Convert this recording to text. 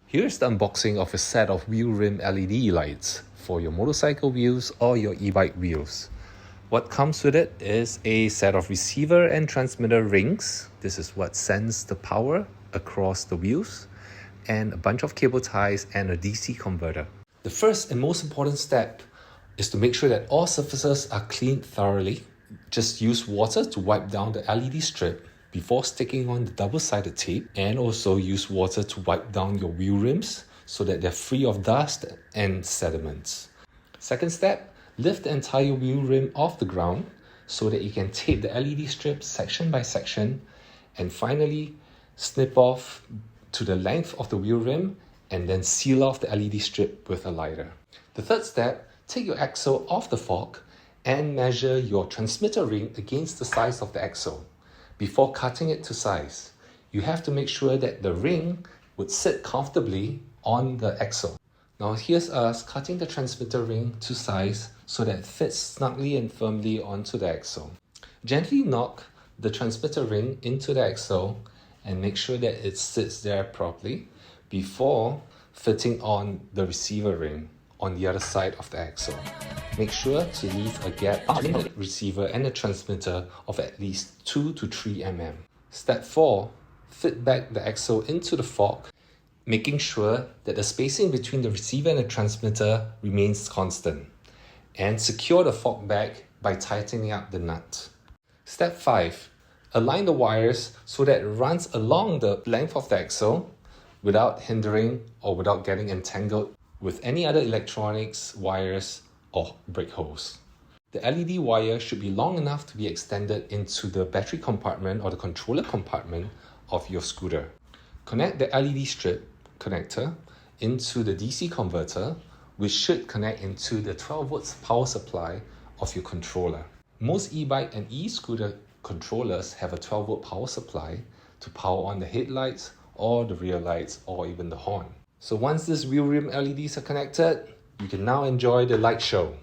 Here's the unboxing of a set of wheel rim LED lights for your motorcycle wheels or your e-bike wheels. What comes with it is a set of receiver and transmitter rings. This is what sends the power across the wheels, and a bunch of cable ties and a DC converter. The first and most important step is to make sure that all surfaces are cleaned thoroughly. Just use water to wipe down the LED strip before sticking on the double-sided tape, and also use water to wipe down your wheel rims so that they're free of dust and sediments. Second step, lift the entire wheel rim off the ground so that you can tape the LED strip section by section, and finally snip off to the length of the wheel rim and then seal off the LED strip with a lighter. The third step, take your axle off the fork and measure your transmitter ring against the size of the axle. Before cutting it to size, you have to make sure that the ring would sit comfortably on the axle. Now here's us cutting the transmitter ring to size so that it fits snugly and firmly onto the axle. Gently knock the transmitter ring into the axle and make sure that it sits there properly before fitting on the receiver ring on the other side of the axle. Make sure to leave a gap between the receiver and the transmitter of at least 2 to 3 mm. Step 4. Fit back the axle into the fork, making sure that the spacing between the receiver and the transmitter remains constant. And secure the fork back by tightening up the nut. Step 5. Align the wires so that it runs along the length of the axle without hindering or without getting entangled with any other electronics, wires, or brake hose. The LED wire should be long enough to be extended into the battery compartment or the controller compartment of your scooter. Connect the LED strip connector into the DC converter, which should connect into the 12 volts power supply of your controller. Most e-bike and e-scooter controllers have a 12 volt power supply to power on the headlights or the rear lights or even the horn. So once these wheel rim LEDs are connected, you can now enjoy the light show.